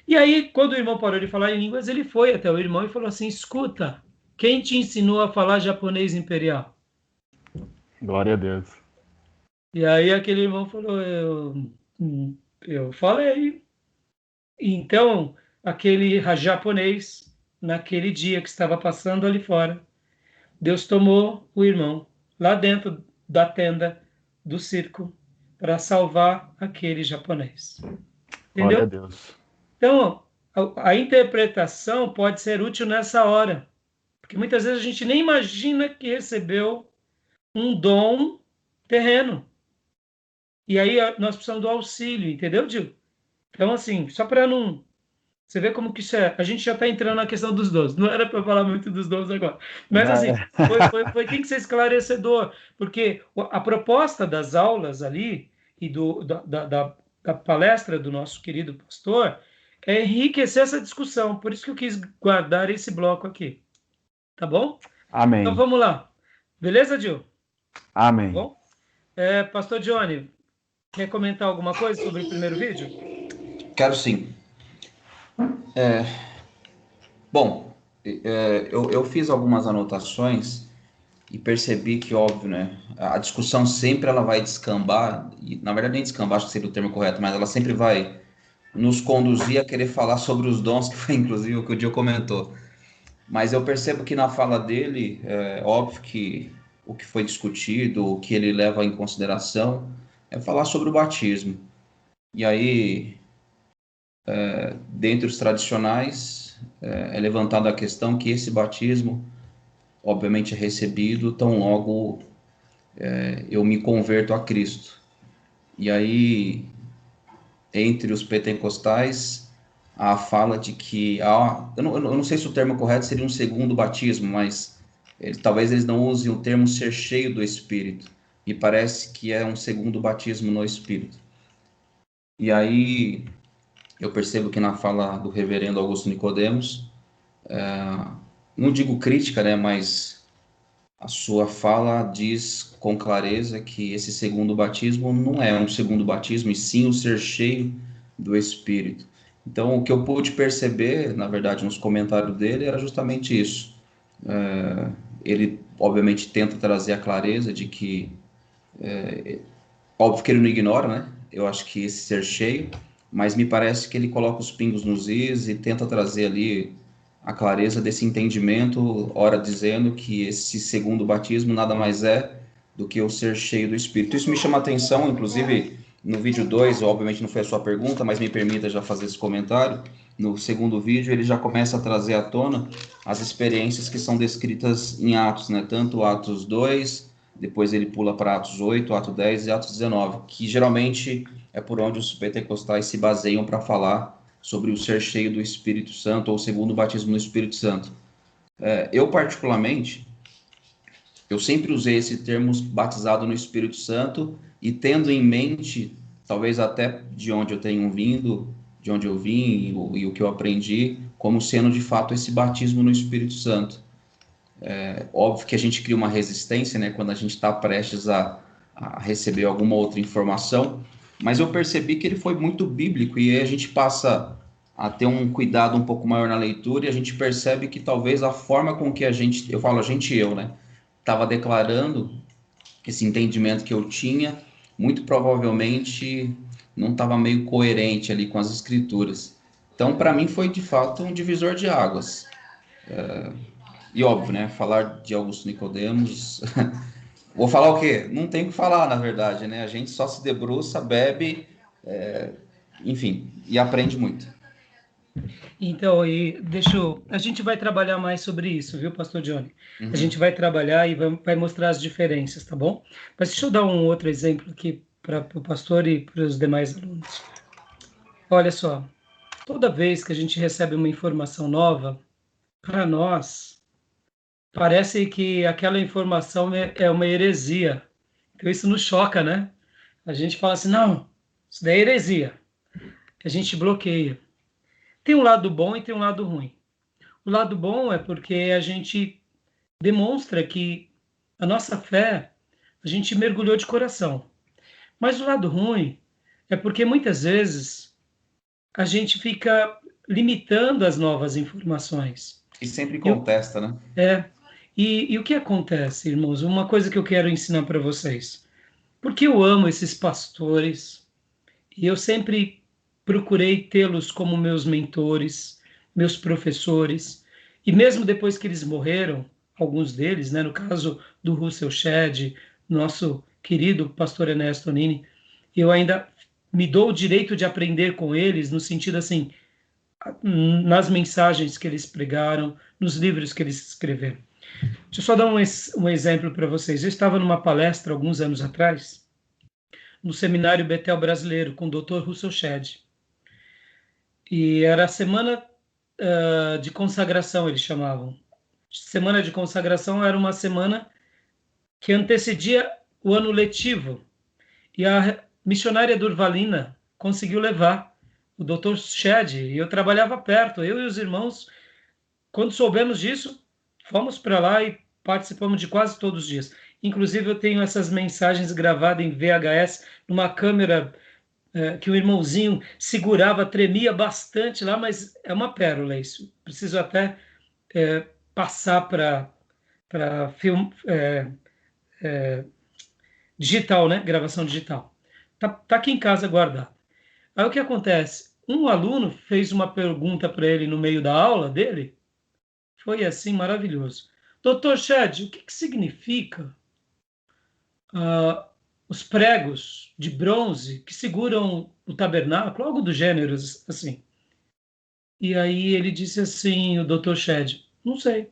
E aí, quando o irmão parou de falar em línguas, ele foi até o irmão e falou assim: escuta, quem te ensinou a falar japonês imperial? Glória a Deus. E aí aquele irmão falou: eu falei. Então, aquele japonês, naquele dia que estava passando ali fora, Deus tomou o irmão lá dentro da tenda do circo para salvar aquele japonês. Glória a Entendeu? Deus. Então, a interpretação pode ser útil nessa hora. Porque muitas vezes a gente nem imagina que recebeu um dom terreno. E aí nós precisamos do auxílio, entendeu, Dil? Então, assim, só para não... Você vê como que isso é. A gente já está entrando na questão dos dons. Não era para falar muito dos dons agora. Mas, assim, tem que ser esclarecedor. Porque a proposta das aulas ali e da palestra do nosso querido pastor é enriquecer essa discussão. Por isso que eu quis guardar esse bloco aqui. Tá bom? Então, Amém. vamos lá. Beleza, Dil? Tá Amém. bom? Pastor Johnny, quer comentar alguma coisa sobre o primeiro vídeo? Quero sim. Bom, eu fiz algumas anotações e percebi que, óbvio, né, a discussão sempre ela vai descambar, e na verdade nem descambar, acho que seria o termo correto, mas ela sempre vai nos conduzir a querer falar sobre os dons, que foi inclusive o que o Dio comentou. Mas eu percebo que na fala dele, é óbvio que o que foi discutido, o que ele leva em consideração, é falar sobre o batismo. E aí, dentre os tradicionais, é levantada a questão que esse batismo, obviamente, é recebido tão logo eu me converto a Cristo. E aí, entre os pentecostais, a fala de que eu não sei se o termo correto seria um segundo batismo, mas talvez eles não usem o termo ser cheio do Espírito, e parece que é um segundo batismo no Espírito. E aí eu percebo que na fala do reverendo Augusto Nicodemos, não digo crítica, né, mas a sua fala diz com clareza que esse segundo batismo não é um segundo batismo, e sim o ser cheio do Espírito. Então, o que eu pude perceber, na verdade, nos comentários dele, era justamente isso. Ele, obviamente, tenta trazer a clareza de que, óbvio que ele não ignora, né? Eu acho que esse ser cheio, mas me parece que ele coloca os pingos nos is e tenta trazer ali a clareza desse entendimento, ora dizendo que esse segundo batismo nada mais é do que o ser cheio do Espírito. Isso me chama a atenção, inclusive no vídeo 2, obviamente não foi a sua pergunta, mas me permita já fazer esse comentário. No segundo vídeo, ele já começa a trazer à tona as experiências que são descritas em Atos, né? Tanto Atos 2, depois ele pula para Atos 8, Atos 10 e Atos 19, que geralmente é por onde os pentecostais se baseiam para falar sobre o ser cheio do Espírito Santo, ou o segundo batismo no Espírito Santo. Eu, particularmente, eu sempre usei esse termo batizado no Espírito Santo, e tendo em mente, talvez até de onde eu tenho vindo, de onde eu vim e o que eu aprendi, como sendo de fato esse batismo no Espírito Santo. Óbvio que a gente cria uma resistência, né, quando a gente está prestes a receber alguma outra informação, mas eu percebi que ele foi muito bíblico, e aí a gente passa a ter um cuidado um pouco maior na leitura, e a gente percebe que talvez a forma com que a gente, eu falo a gente e eu, né, estava declarando esse entendimento que eu tinha, muito provavelmente não estava meio coerente ali com as escrituras. Então, para mim, foi de fato um divisor de águas. E óbvio, né? Falar de Augusto Nicodemos. Vou falar o quê? Não tem o que falar, na verdade, né? A gente só se debruça, bebe, enfim, e aprende muito. Então, a gente vai trabalhar mais sobre isso, viu, Pastor Johnny? A gente vai trabalhar e vai mostrar as diferenças, tá bom? Mas deixa eu dar um outro exemplo aqui para o pastor e para os demais alunos. Olha só, toda vez que a gente recebe uma informação nova, para nós, parece que aquela informação é uma heresia. Então, isso nos choca, né? A gente fala assim, não, isso daí é heresia. A gente bloqueia. Tem um lado bom e tem um lado ruim. O lado bom é porque a gente demonstra que a nossa fé, a gente mergulhou de coração. Mas o lado ruim é porque muitas vezes a gente fica limitando as novas informações. E sempre contesta, né? E o que acontece, irmãos? Uma coisa que eu quero ensinar para vocês. Porque eu amo esses pastores e eu sempre procurei tê-los como meus mentores, meus professores. E mesmo depois que eles morreram, alguns deles, né, no caso do Russell Shedd, nosso querido pastor Ernesto Nini, eu ainda me dou o direito de aprender com eles, no sentido assim, nas mensagens que eles pregaram, nos livros que eles escreveram. Deixa eu só dar um exemplo para vocês. Eu estava numa palestra alguns anos atrás, no Seminário Betel Brasileiro, com o Dr. Russell Shedd. E era a semana de consagração, eles chamavam. Semana de consagração era uma semana que antecedia o ano letivo. E a missionária Durvalina conseguiu levar o Dr. Shedd, e eu trabalhava perto, eu e os irmãos, quando soubemos disso, fomos para lá e participamos de quase todos os dias. Inclusive, eu tenho essas mensagens gravadas em VHS, numa câmera que o irmãozinho segurava, tremia bastante lá, mas é uma pérola isso. Preciso até passar para filme digital, né? Gravação digital. Tá aqui em casa guardado. Aí o que acontece? Um aluno fez uma pergunta para ele no meio da aula dele, foi assim maravilhoso. Dr. Shedd, o que significa os pregos de bronze que seguram o tabernáculo, algo do gênero, assim? E aí ele disse assim, o Dr. Shedd, não sei.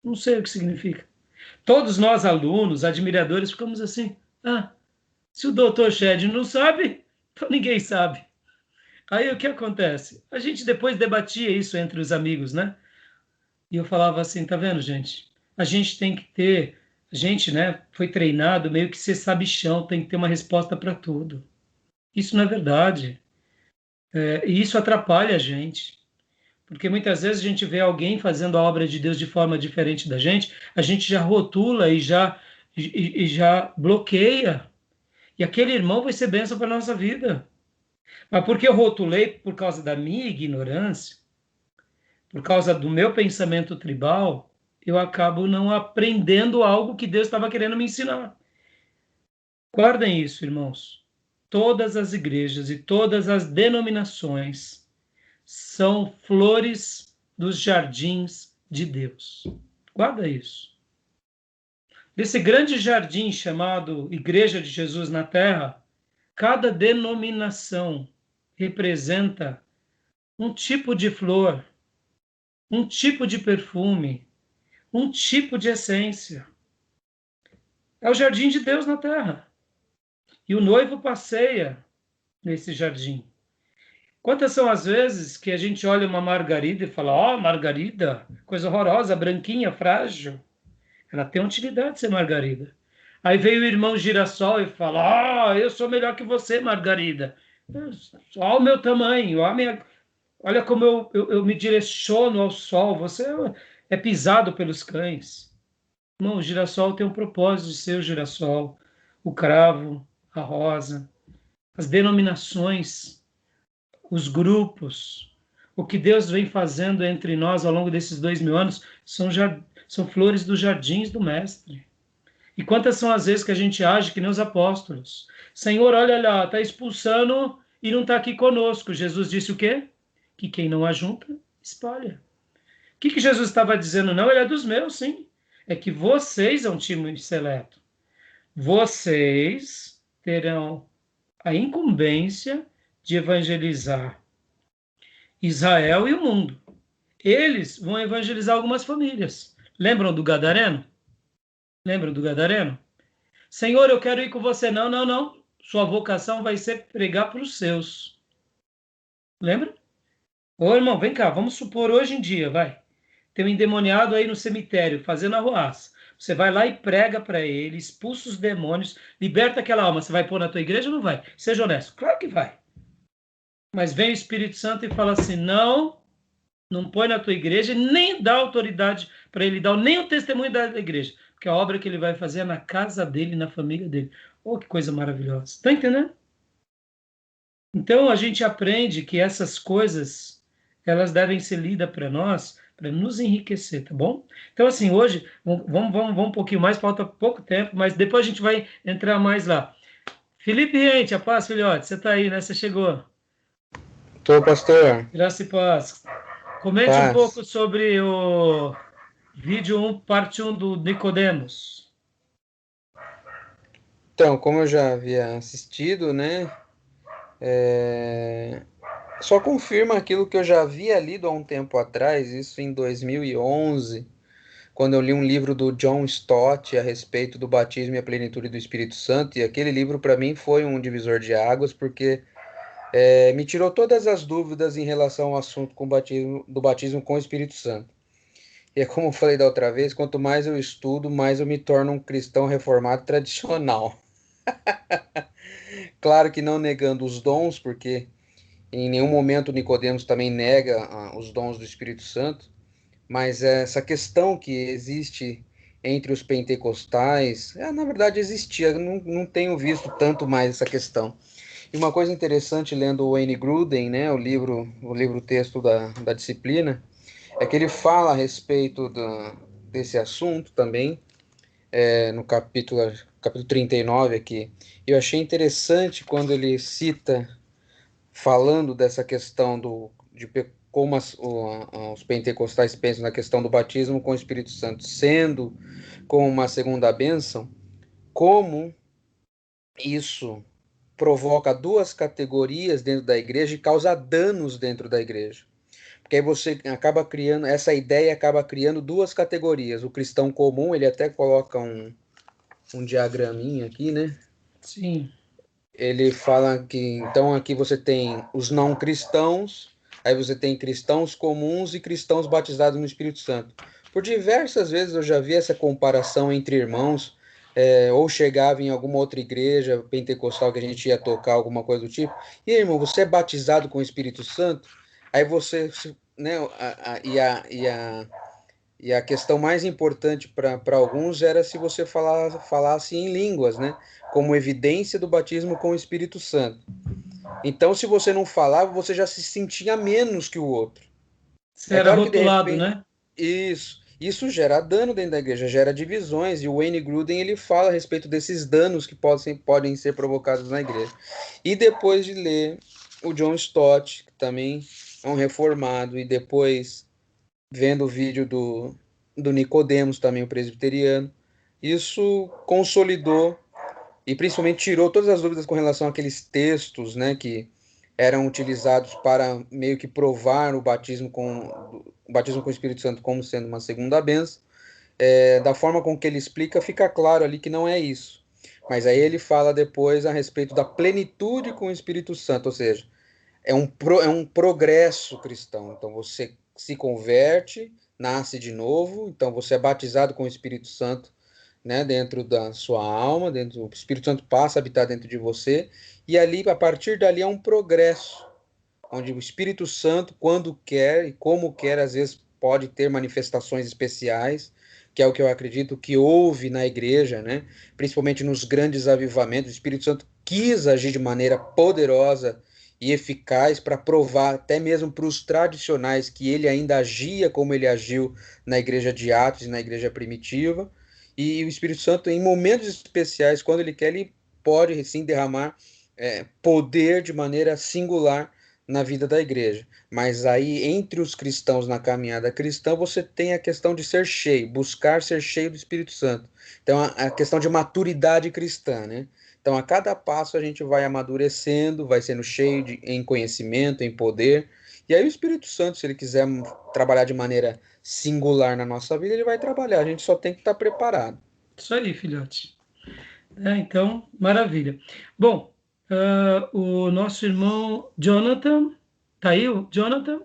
Não sei o que significa. Todos nós, alunos, admiradores, ficamos assim, se o Dr. Shedd não sabe, então ninguém sabe. Aí o que acontece? A gente depois debatia isso entre os amigos, né? E eu falava assim, tá vendo, gente? A gente tem que ter, a gente, né, foi treinado meio que ser sabichão, tem que ter uma resposta para tudo. Isso não é verdade. E isso atrapalha a gente. Porque muitas vezes a gente vê alguém fazendo a obra de Deus de forma diferente da gente, a gente já rotula e já bloqueia. E aquele irmão vai ser bênção para a nossa vida. Mas porque eu rotulei por causa da minha ignorância, por causa do meu pensamento tribal, eu acabo não aprendendo algo que Deus estava querendo me ensinar. Guardem isso, irmãos. Todas as igrejas e todas as denominações são flores dos jardins de Deus. Guarda isso. Desse grande jardim chamado Igreja de Jesus na Terra, cada denominação representa um tipo de flor, um tipo de perfume, um tipo de essência. É o jardim de Deus na Terra. E o noivo passeia nesse jardim. Quantas são as vezes que a gente olha uma margarida e fala, margarida, coisa horrorosa, branquinha, frágil. Ela tem utilidade ser margarida. Aí veio o irmão girassol e fala, eu sou melhor que você, margarida. Olha o meu tamanho, olha como eu me direciono ao sol, você é pisado pelos cães. Irmão, o girassol tem um propósito de ser o girassol, o cravo, a rosa, as denominações, os grupos, o que Deus vem fazendo entre nós ao longo desses 2000 anos são flores dos jardins do Mestre. E quantas são as vezes que a gente age que nem os apóstolos? Senhor, olha lá, está expulsando e não está aqui conosco. Jesus disse o quê? Que quem não ajunta, espalha. O que Jesus estava dizendo? Não, ele é dos meus, sim. É que vocês é um time seleto. Vocês terão a incumbência de evangelizar Israel e o mundo. Eles vão evangelizar algumas famílias. Lembram do Gadareno? Lembram do Gadareno? Senhor, eu quero ir com você. Não, não, não. Sua vocação vai ser pregar para os seus. Lembra? Ô, irmão, vem cá. Vamos supor hoje em dia, vai. Tem um endemoniado aí no cemitério, fazendo arruaça. Você vai lá e prega para ele, expulsa os demônios, liberta aquela alma. Você vai pôr na tua igreja ou não vai? Seja honesto. Claro que vai. Mas vem o Espírito Santo e fala assim, não põe na tua igreja, nem dá autoridade para ele dar, nem o testemunho da igreja. Porque a obra que ele vai fazer é na casa dele, na família dele. Oh, que coisa maravilhosa. Está entendendo? Então, a gente aprende que essas coisas, elas devem ser lidas para nós, para nos enriquecer, tá bom? Então, assim, hoje, vamos um pouquinho mais, falta pouco tempo, mas depois a gente vai entrar mais lá. Felipe Rente, a paz, filhote, você está aí, né? Você chegou. Tô, pastor. Graça e paz. Comente um pouco sobre o vídeo 1, parte 1 do Nicodemos. Então, como eu já havia assistido, né? Só confirma aquilo que eu já havia lido há um tempo atrás, isso em 2011, quando eu li um livro do John Stott a respeito do batismo e a plenitude do Espírito Santo, e aquele livro para mim foi um divisor de águas, porque me tirou todas as dúvidas em relação ao assunto do batismo com o Espírito Santo. E é como eu falei da outra vez, quanto mais eu estudo, mais eu me torno um cristão reformado tradicional. Claro que não negando os dons, porque em nenhum momento Nicodemos também nega os dons do Espírito Santo, mas essa questão que existe entre os pentecostais, na verdade existia, não tenho visto tanto mais essa questão. E uma coisa interessante lendo o Wayne Grudem, né, o livro texto da disciplina, é que ele fala a respeito desse assunto também, no capítulo 39 aqui. Eu achei interessante quando ele cita, falando dessa questão de como os pentecostais pensam na questão do batismo com o Espírito Santo, sendo como uma segunda bênção, como isso provoca duas categorias dentro da igreja e causa danos dentro da igreja. Porque aí você acaba criando, essa ideia acaba criando duas categorias. O cristão comum, ele até coloca um diagraminha aqui, né? Sim. Ele fala que, então, aqui você tem os não cristãos, aí você tem cristãos comuns e cristãos batizados no Espírito Santo. Por diversas vezes eu já vi essa comparação entre irmãos, ou chegava em alguma outra igreja pentecostal que a gente ia tocar, alguma coisa do tipo, e aí, irmão, você é batizado com o Espírito Santo? Aí você, né, e a questão mais importante para alguns era se você falasse em línguas, né? Como evidência do batismo com o Espírito Santo. Então, se você não falava, você já se sentia menos que o outro. Você É era claro que de rotulado, repente né? isso gera dano dentro da igreja, gera divisões, e o Wayne Grudem ele fala a respeito desses danos que podem ser provocados na igreja. E depois de ler o John Stott, que também é um reformado, e depois vendo o vídeo do Nicodemos, também o presbiteriano, isso consolidou e principalmente tirou todas as dúvidas com relação àqueles textos, né, que eram utilizados para meio que provar o batismo com o Espírito Santo como sendo uma segunda bênção. Da forma com que ele explica, fica claro ali que não é isso. Mas aí ele fala depois a respeito da plenitude com o Espírito Santo, ou seja, é um progresso cristão. Então você se converte, nasce de novo, então você é batizado com o Espírito Santo, né, dentro da sua alma, o Espírito Santo passa a habitar dentro de você, e ali, a partir dali, é um progresso, onde o Espírito Santo, quando quer e como quer, às vezes pode ter manifestações especiais, que é o que eu acredito que houve na igreja, né? Principalmente nos grandes avivamentos, o Espírito Santo quis agir de maneira poderosa e eficaz para provar, até mesmo para os tradicionais, que ele ainda agia como ele agiu na igreja de Atos e na igreja primitiva. E o Espírito Santo, em momentos especiais, quando ele quer, ele pode sim derramar poder de maneira singular na vida da igreja. Mas aí, entre os cristãos na caminhada cristã, você tem a questão de ser cheio, buscar ser cheio do Espírito Santo. Então, a questão de maturidade cristã, né? Então, a cada passo a gente vai amadurecendo, vai sendo cheio em conhecimento, em poder. E aí, o Espírito Santo, se ele quiser trabalhar de maneira singular na nossa vida, ele vai trabalhar. A gente só tem que estar preparado. Isso aí, filhote. Então, maravilha. Bom, o nosso irmão Jonathan, tá aí o Jonathan?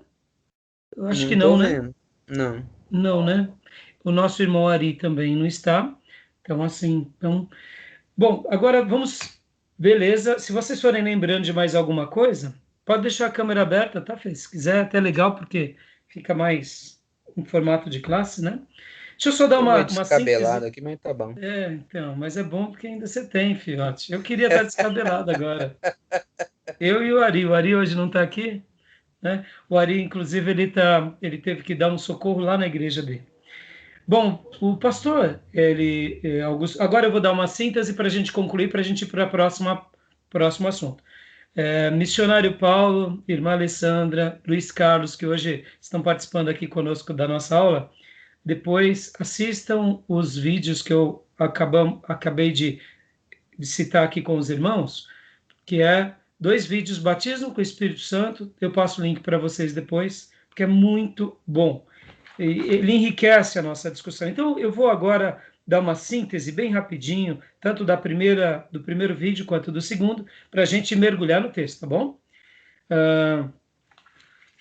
Eu acho que Não não, tô né? vendo. Não. Não, né? O nosso irmão Ari também não está. Então, assim, bom, agora vamos, beleza. Se vocês forem lembrando de mais alguma coisa, pode deixar a câmera aberta, tá, Fê? Se quiser, é até legal, porque fica mais em formato de classe, né? Deixa eu só dar Tô meio uma descabelado síntese. aqui, mas tá bom. Então, mas é bom porque ainda você tem, filhote. Eu queria estar descabelado agora. Eu e o Ari hoje não está aqui, né? O Ari, inclusive, ele teve que dar um socorro lá na igreja dele. Bom, o pastor, Augusto, agora eu vou dar uma síntese para a gente concluir, para a gente ir para o próximo assunto. Missionário Paulo, irmã Alessandra, Luiz Carlos, que hoje estão participando aqui conosco da nossa aula, depois assistam os vídeos que eu acabei de citar aqui com os irmãos, que é 2 vídeos, Batismo com o Espírito Santo. Eu passo o link para vocês depois, porque é muito bom. Ele enriquece a nossa discussão. Então, eu vou agora dar uma síntese bem rapidinho, tanto do primeiro vídeo quanto do segundo, para a gente mergulhar no texto, tá bom?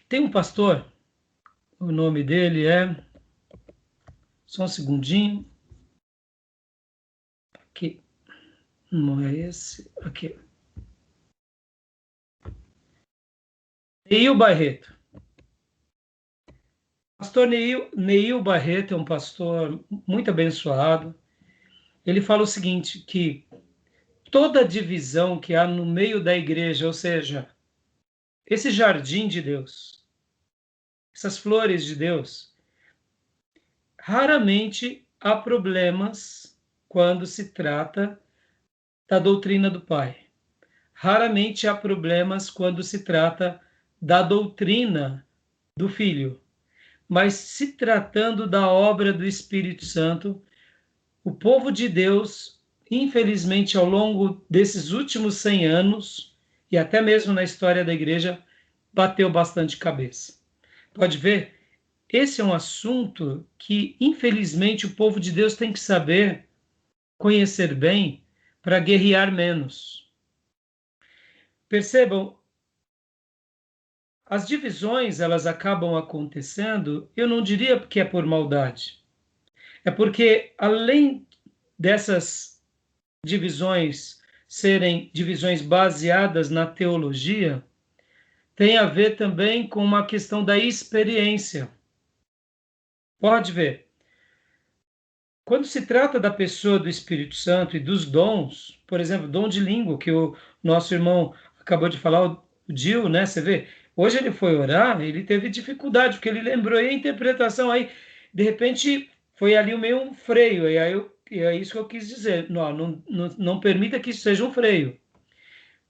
Tem um pastor, o nome dele é... Só um segundinho. Aqui. Não é esse. Aqui. Neil Barreto. Pastor Neil Barreto é um pastor muito abençoado. Ele fala o seguinte, que toda divisão que há no meio da igreja, ou seja, esse jardim de Deus, essas flores de Deus, raramente há problemas quando se trata da doutrina do Pai. Raramente há problemas quando se trata da doutrina do Filho. Mas se tratando da obra do Espírito Santo, o povo de Deus, infelizmente, ao longo desses últimos 100 anos, e até mesmo na história da igreja, bateu bastante cabeça. Pode ver, esse é um assunto que, infelizmente, o povo de Deus tem que saber conhecer bem para guerrear menos. Percebam, as divisões, elas acabam acontecendo, eu não diria que é por maldade. É porque, além dessas divisões serem divisões baseadas na teologia, tem a ver também com uma questão da experiência. Pode ver. Quando se trata da pessoa do Espírito Santo e dos dons, por exemplo, dom de língua, que o nosso irmão acabou de falar, o Gil, né? Você vê, hoje ele foi orar, ele teve dificuldade, porque ele lembrou aí a interpretação, aí, de repente, foi ali meio um freio, e aí é isso que eu quis dizer. Não permita que isso seja um freio.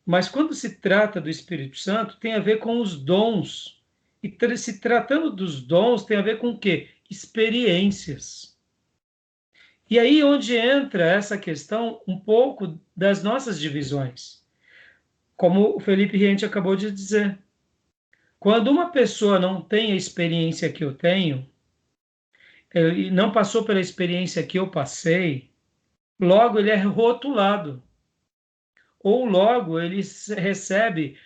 Mas quando se trata do Espírito Santo, tem a ver com os dons. E se tratando dos dons, tem a ver com o quê? Experiências. E aí onde entra essa questão um pouco das nossas divisões. Como o Felipe Riente acabou de dizer. Quando uma pessoa não tem a experiência que eu tenho, e não passou pela experiência que eu passei, logo ele é rotulado. Ou logo ele recebe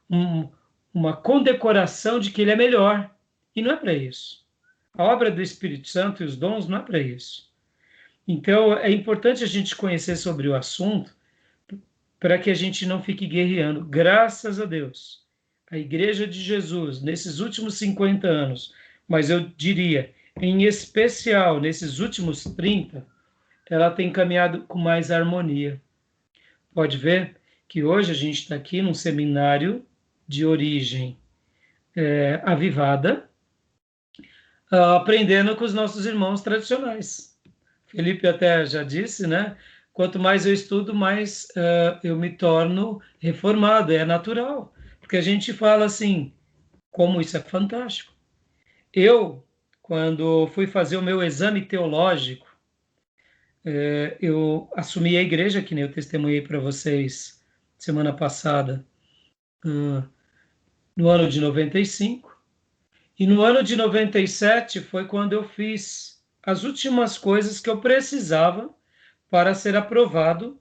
uma condecoração de que ele é melhor. E não é para isso. A obra do Espírito Santo e os dons não é para isso. Então, é importante a gente conhecer sobre o assunto para que a gente não fique guerreando. Graças a Deus, a Igreja de Jesus, nesses últimos 50 anos, mas eu diria, em especial nesses últimos 30, ela tem caminhado com mais harmonia. Pode ver que hoje a gente está aqui num seminário de origem avivada, aprendendo com os nossos irmãos tradicionais. Felipe até já disse, né? Quanto mais eu estudo, mais eu me torno reformado. É natural, porque a gente fala assim, como isso é fantástico. Eu, quando fui fazer o meu exame teológico, eu assumi a igreja, que nem eu testemunhei para vocês semana passada, no ano de 95. E no ano de 97 foi quando eu fiz as últimas coisas que eu precisava para ser aprovado,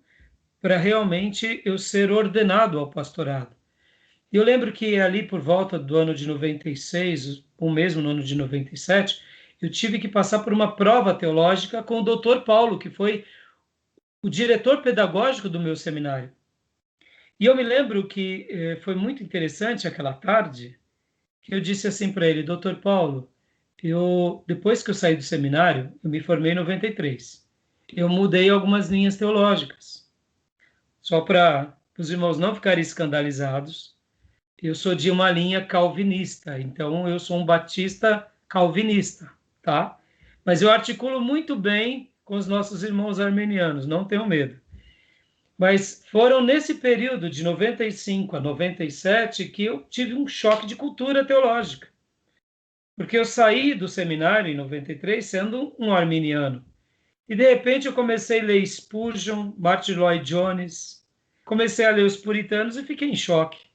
para realmente eu ser ordenado ao pastorado. E eu lembro que ali por volta do ano de 96, ou mesmo no ano de 97, eu tive que passar por uma prova teológica com o Dr. Paulo, que foi o diretor pedagógico do meu seminário. E eu me lembro que foi muito interessante aquela tarde, que eu disse assim para ele, Dr. Paulo, depois que eu saí do seminário, eu me formei em 93, eu mudei algumas linhas teológicas. Só para os irmãos não ficarem escandalizados, eu sou de uma linha calvinista, então eu sou um batista calvinista, tá? Mas eu articulo muito bem com os nossos irmãos armenianos, não tenham medo. Mas foram nesse período de 95 a 97 que eu tive um choque de cultura teológica. Porque eu saí do seminário em 93 sendo um arminiano. E de repente eu comecei a ler Spurgeon, Martin Lloyd Jones, comecei a ler os puritanos e fiquei em choque.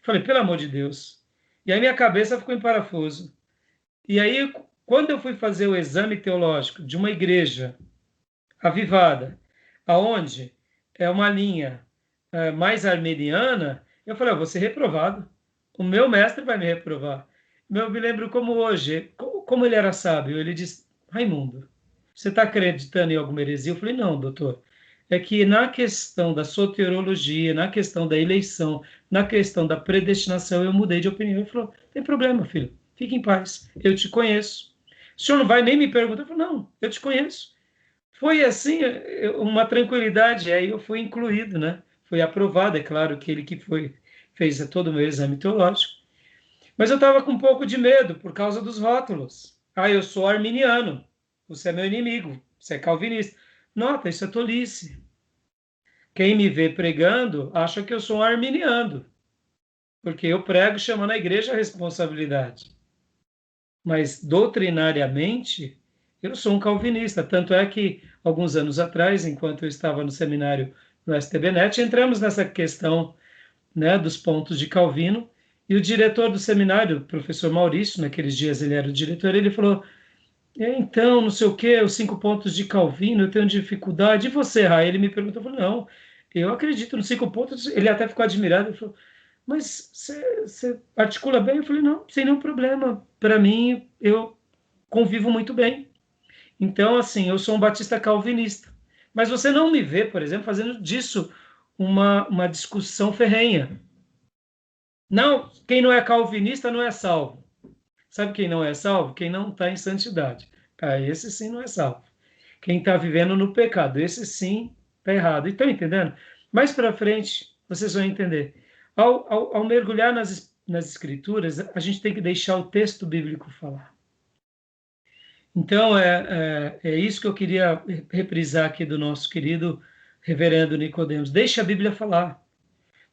Falei, pelo amor de Deus. E aí minha cabeça ficou em parafuso. E aí, quando eu fui fazer o exame teológico de uma igreja avivada, aonde é uma linha mais armeniana, eu falei, eu vou ser reprovado. O meu mestre vai me reprovar. Eu me lembro como hoje, como ele era sábio. Ele disse, Raimundo, você está acreditando em alguma heresia? Eu falei, não, doutor. É que na questão da soteriologia, na questão da eleição, na questão da predestinação, eu mudei de opinião. Ele falou, tem problema, filho, fique em paz, eu te conheço. O senhor não vai nem me perguntar? Eu falei, não, eu te conheço. Foi assim, uma tranquilidade, aí eu fui incluído, né? Foi aprovado, é claro que ele que fez todo o meu exame teológico. Mas eu estava com um pouco de medo por causa dos rótulos. Ah, eu sou arminiano, você é meu inimigo, você é calvinista. Nota, isso é tolice. Quem me vê pregando acha que eu sou um arminiano, porque eu prego chamando a igreja a responsabilidade. Mas doutrinariamente, eu sou um calvinista. Tanto é que, alguns anos atrás, enquanto eu estava no seminário no STBnet, entramos nessa questão, né, dos pontos de Calvino, e o diretor do seminário, o professor Maurício, naqueles dias ele era o diretor, ele falou, então, não sei o quê, os 5 pontos de Calvino, eu tenho dificuldade. E você, Rai? Ele me perguntou, eu falei, não, eu acredito nos 5 pontos. Ele até ficou admirado, ele falou, mas você articula bem? Eu falei, não, sem nenhum problema. Para mim, eu convivo muito bem. Então, assim, eu sou um batista calvinista. Mas você não me vê, por exemplo, fazendo disso uma discussão ferrenha. Não, quem não é calvinista não é salvo. Sabe quem não é salvo? Quem não está em santidade. Ah, esse sim não é salvo. Quem está vivendo no pecado, esse sim está errado. Estão entendendo? Mais para frente, vocês vão entender. Ao mergulhar nas escrituras, a gente tem que deixar o texto bíblico falar. Então, é isso que eu queria reprisar aqui do nosso querido reverendo Nicodemos. Deixa a Bíblia falar.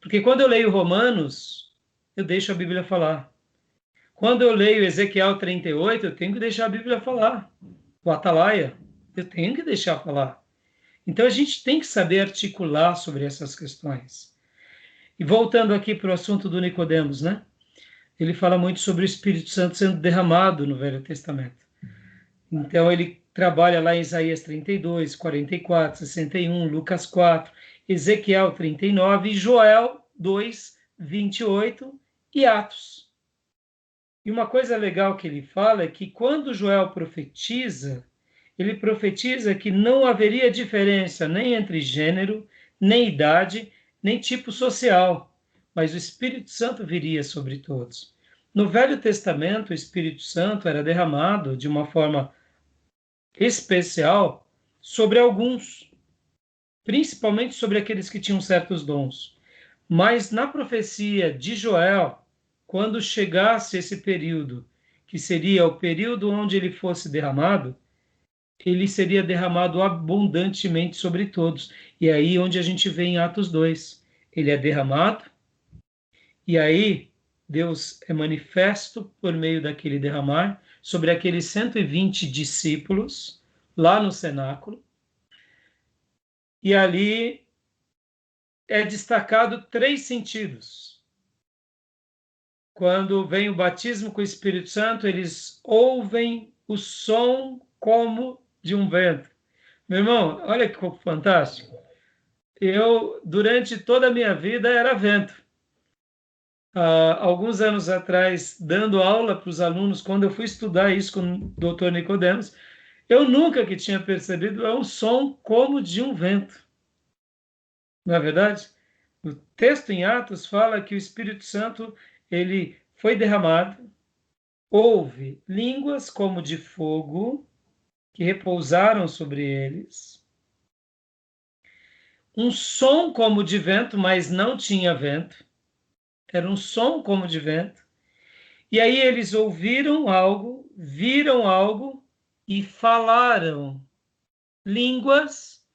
Porque quando eu leio Romanos, eu deixo a Bíblia falar. Quando eu leio Ezequiel 38, eu tenho que deixar a Bíblia falar. O Atalaia, eu tenho que deixar falar. Então, a gente tem que saber articular sobre essas questões. E voltando aqui para o assunto do Nicodemos, né? Ele fala muito sobre o Espírito Santo sendo derramado no Velho Testamento. Então, ele trabalha lá em Isaías 32, 44, 61, Lucas 4, Ezequiel 39, Joel 2, 28 e Atos. E uma coisa legal que ele fala é que quando Joel profetiza, ele profetiza que não haveria diferença nem entre gênero, nem idade, nem tipo social, mas o Espírito Santo viria sobre todos. No Velho Testamento, o Espírito Santo era derramado de uma forma especial sobre alguns, principalmente sobre aqueles que tinham certos dons. Mas na profecia de Joel, quando chegasse esse período, que seria o período onde ele fosse derramado, ele seria derramado abundantemente sobre todos. E aí onde a gente vê em Atos 2, ele é derramado, e aí Deus é manifesto por meio daquele derramar sobre aqueles 120 discípulos lá no cenáculo. E ali é destacado 3 sentidos. Quando vem o batismo com o Espírito Santo, eles ouvem o som como de um vento. Meu irmão, olha que fantástico. Eu, durante toda a minha vida, era vento. Alguns anos atrás, dando aula para os alunos, quando eu fui estudar isso com o Dr. Nicodemos, eu nunca que tinha percebido um som como de um vento. Não é verdade? O texto em Atos fala que o Espírito Santo ele foi derramado, houve línguas como de fogo que repousaram sobre eles, um som como de vento, mas não tinha vento, era um som como de vento, e aí eles ouviram algo, viram algo e falaram línguas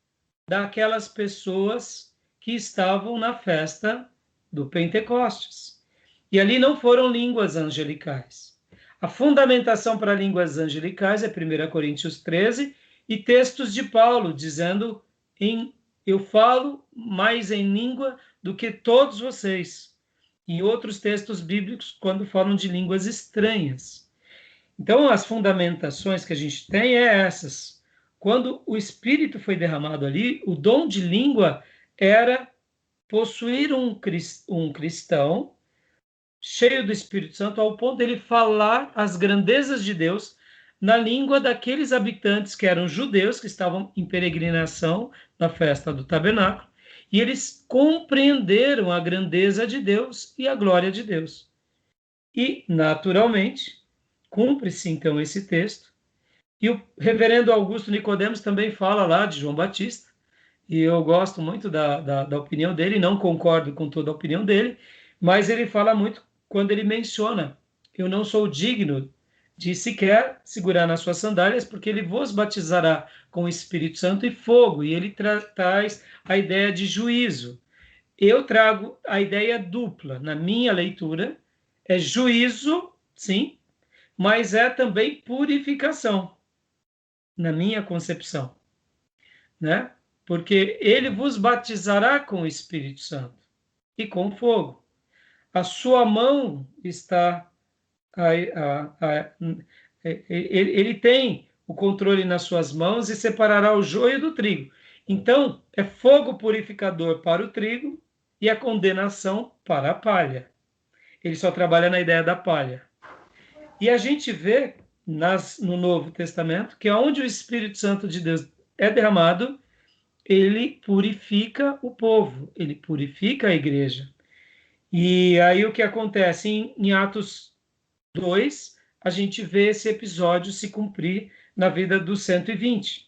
daquelas pessoas que estavam na festa do Pentecostes. E ali não foram línguas angelicais. A fundamentação para línguas angelicais é 1 Coríntios 13 e textos de Paulo dizendo em eu falo mais em língua do que todos vocês. Em outros textos bíblicos, quando falam de línguas estranhas. Então, as fundamentações que a gente tem é essas. Quando o Espírito foi derramado ali, o dom de língua era possuir um cristão cheio do Espírito Santo, ao ponto de ele falar as grandezas de Deus na língua daqueles habitantes que eram judeus, que estavam em peregrinação na festa do tabernáculo, e eles compreenderam a grandeza de Deus e a glória de Deus. E, naturalmente, cumpre-se então esse texto. E o reverendo Augusto Nicodemos também fala lá de João Batista, e eu gosto muito da opinião dele, não concordo com toda a opinião dele, mas ele fala muito quando ele menciona: eu não sou digno de sequer segurar nas suas sandálias, porque ele vos batizará com o Espírito Santo e fogo, e ele traz a ideia de juízo. Eu trago a ideia dupla, na minha leitura, é juízo, sim, mas é também purificação, na minha concepção, né? Porque ele vos batizará com o Espírito Santo e com fogo. A sua mão está... ele tem o controle nas suas mãos e separará o joio do trigo. Então, é fogo purificador para o trigo e a condenação para a palha. Ele só trabalha na ideia da palha. E a gente vê no Novo Testamento que onde o Espírito Santo de Deus é derramado, ele purifica o povo, ele purifica a igreja. E aí o que acontece? Em Atos 2, a gente vê esse episódio se cumprir na vida dos 120.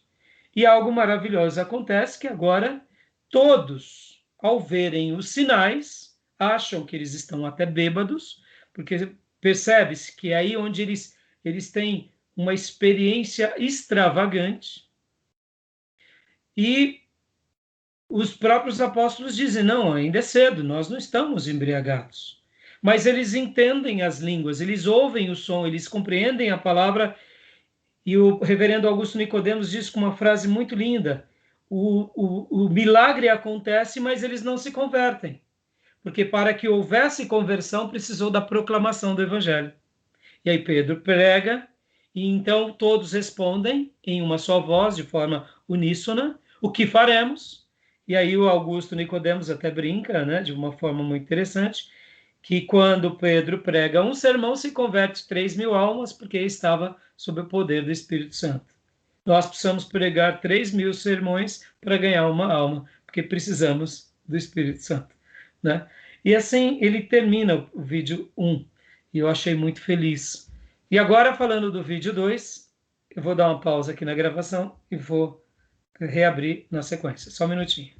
E algo maravilhoso acontece, que agora todos, ao verem os sinais, acham que eles estão até bêbados, porque percebe-se que é aí onde eles têm uma experiência extravagante. E os próprios apóstolos dizem: não, ainda é cedo, nós não estamos embriagados. Mas eles entendem as línguas, eles ouvem o som, eles compreendem a palavra. E o reverendo Augusto Nicodemos diz com uma frase muito linda: o milagre acontece, mas eles não se convertem. Porque para que houvesse conversão, precisou da proclamação do evangelho. E aí Pedro prega, e então todos respondem em uma só voz, de forma uníssona: o que faremos? E aí o Augusto Nicodemos até brinca, né, de uma forma muito interessante, que quando Pedro prega um sermão, se converte 3.000 almas, porque estava sob o poder do Espírito Santo. Nós precisamos pregar 3.000 sermões para ganhar uma alma, porque precisamos do Espírito Santo, né? E assim ele termina o vídeo 1, e eu achei muito feliz. E agora, falando do vídeo 2, eu vou dar uma pausa aqui na gravação e vou reabrir na sequência. Só um minutinho.